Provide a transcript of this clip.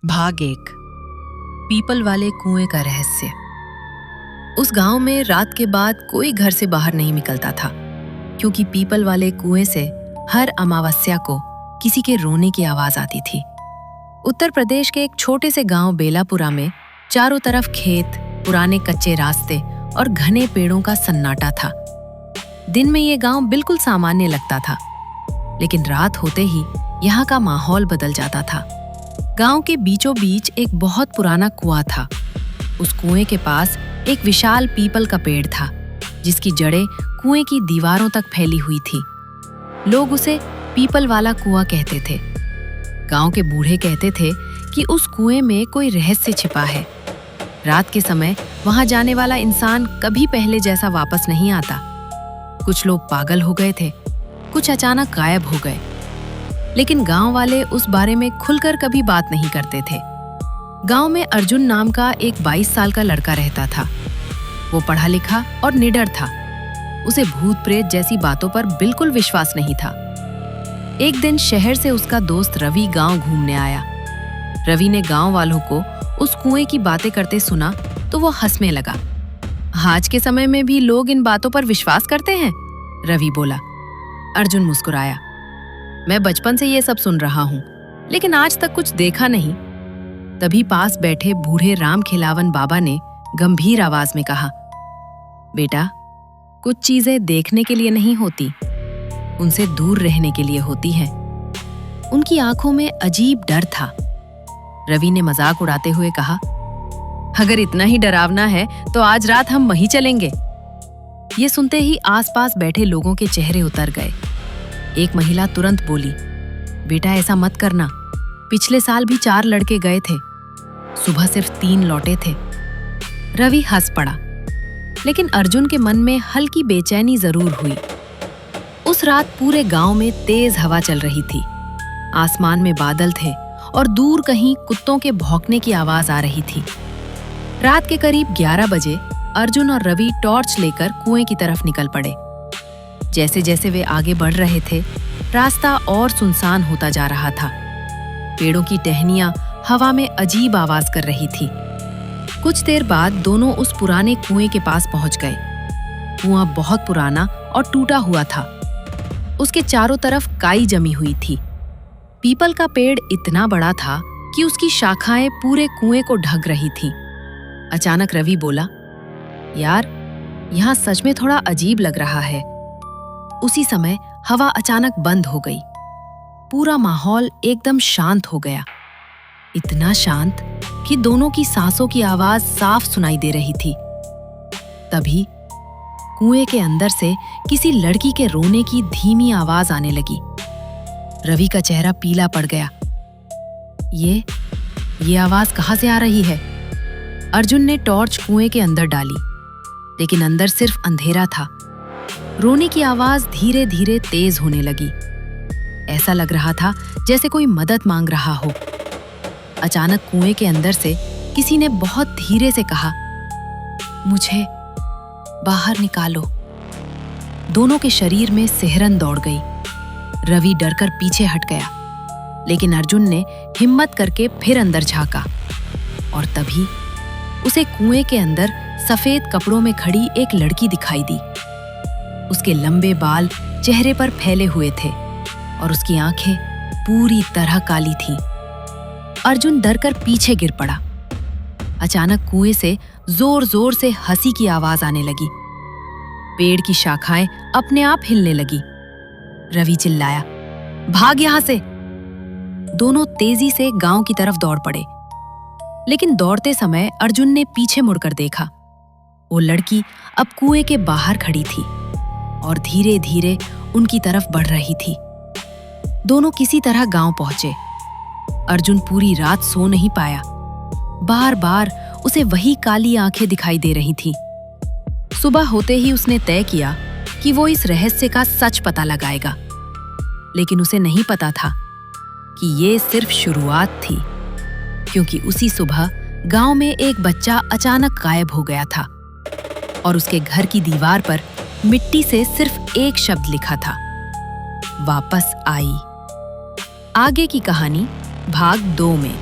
भाग 1। पीपल वाले कुएं का रहस्य। उस गांव में रात के बाद कोई घर से बाहर नहीं निकलता था, क्योंकि पीपल वाले कुएं से हर अमावस्या को किसी के रोने की आवाज आती थी। उत्तर प्रदेश के एक छोटे से गांव बेलापुरा में चारों तरफ खेत, पुराने कच्चे रास्ते और घने पेड़ों का सन्नाटा था। दिन में ये गांव बिल्कुल सामान्य लगता था, लेकिन रात होते ही यहाँ का माहौल बदल जाता था। गांव के बीचों बीच एक बहुत पुराना कुआं था। उस कुएं के पास एक विशाल पीपल का पेड़ था, जिसकी जड़ें कुएं की दीवारों तक फैली हुई थी। लोग उसे पीपल वाला कुआं कहते थे। गांव के बूढ़े कहते थे कि उस कुएं में कोई रहस्य छिपा है। रात के समय वहां जाने वाला इंसान कभी पहले जैसा वापस नहीं आता। कुछ लोग पागल हो गए थे, कुछ अचानक गायब हो गए, लेकिन गांव वाले उस बारे में खुलकर कभी बात नहीं करते थे। गांव में अर्जुन नाम का एक 22 साल का लड़का रहता था। वो पढ़ा लिखा और निडर था। उसे भूत प्रेत जैसी बातों पर बिल्कुल विश्वास नहीं था। एक दिन शहर से उसका दोस्त रवि गांव घूमने आया। रवि ने गांव वालों को उस कुएं की बातें करते सुना तो वो हंसने लगा। आज के समय में भी लोग इन बातों पर विश्वास करते हैं, रवि बोला। अर्जुन मुस्कुराया। मैं बचपन से ये सब सुन रहा हूँ, लेकिन आज तक कुछ देखा नहीं। तभी पास बैठे बूढ़े राम खिलावन बाबा ने गंभीर आवाज में कहा, बेटा, कुछ चीजें देखने के लिए नहीं होती, उनसे दूर रहने के लिए होती हैं। उनकी आंखों में अजीब डर था। रवि ने मजाक उड़ाते हुए कहा, अगर इतना ही डरावना है तो आज रात हम वहीं चलेंगे। ये सुनते ही आसपास बैठे लोगों के चेहरे उतर गए। एक महिला तुरंत बोली, बेटा ऐसा मत करना, पिछले साल भी 4 लड़के गए थे, सुबह सिर्फ 3 लौटे थे। रवि हंस पड़ा, लेकिन अर्जुन के मन में हल्की बेचैनी जरूर हुई। उस रात पूरे गांव में तेज हवा चल रही थी। आसमान में बादल थे और दूर कहीं कुत्तों के भौंकने की आवाज आ रही थी। रात के करीब 11 बजे अर्जुन और रवि टॉर्च लेकर कुएं की तरफ निकल पड़े। जैसे जैसे वे आगे बढ़ रहे थे, रास्ता और सुनसान होता जा रहा था। पेड़ों की टहनियां हवा में अजीब आवाज कर रही थी। कुछ देर बाद दोनों उस पुराने कुएं के पास पहुंच गए। कुआं बहुत पुराना और टूटा हुआ था। उसके चारों तरफ काई जमी हुई थी। पीपल का पेड़ इतना बड़ा था कि उसकी शाखाएं पूरे कुएं को ढक रही थीं। अचानक रवि बोला, यार, यहाँ सच में थोड़ा अजीब लग रहा है। उसी समय हवा अचानक बंद हो गई। पूरा माहौल एकदम शांत हो गया, इतना शांत कि दोनों की सांसों की आवाज साफ सुनाई दे रही थी। तभी कुएं के अंदर से किसी लड़की के रोने की धीमी आवाज आने लगी। रवि का चेहरा पीला पड़ गया। ये आवाज कहाँ से आ रही है? अर्जुन ने टॉर्च कुएं के अंदर डाली, लेकिन अंदर सिर्फ अंधेरा था। रोने की आवाज धीरे धीरे तेज होने लगी। ऐसा लग रहा था जैसे कोई मदद मांग रहा हो। अचानक कुएं के अंदर से किसी ने बहुत धीरे से कहा, मुझे बाहर निकालो। दोनों के शरीर में सिहरन दौड़ गई। रवि डरकर पीछे हट गया, लेकिन अर्जुन ने हिम्मत करके फिर अंदर झांका, और तभी उसे कुएं के अंदर सफेद कपड़ों में खड़ी एक लड़की दिखाई दी। उसके लंबे बाल चेहरे पर फैले हुए थे और उसकी आंखें पूरी तरह काली थीं। अर्जुन डरकर पीछे गिर पड़ा। अचानक कुएं से जोर जोर से हंसी की आवाज आने लगी। पेड़ की शाखाएं अपने आप हिलने लगी। रवि चिल्लाया, भाग यहां से। दोनों तेजी से गांव की तरफ दौड़ पड़े, लेकिन दौड़ते समय अर्जुन ने पीछे मुड़कर देखा। वो लड़की अब कुएं के बाहर खड़ी थी और धीरे धीरे उनकी तरफ बढ़ रही थी। दोनों किसी तरह गांव पहुंचे। अर्जुन पूरी रात सो नहीं पाया। बार बार उसे वही काली आंखें दिखाई दे रही थीं। सुबह होते ही उसने तय किया कि वो इस रहस्य का सच पता लगाएगा, लेकिन उसे नहीं पता था कि ये सिर्फ शुरुआत थी, क्योंकि उसी सुबह गांव में एक बच्चा अचानक गायब हो गया था और उसके घर की दीवार पर मिट्टी से सिर्फ एक शब्द लिखा था, वापस आई। आगे की कहानी भाग 2 में।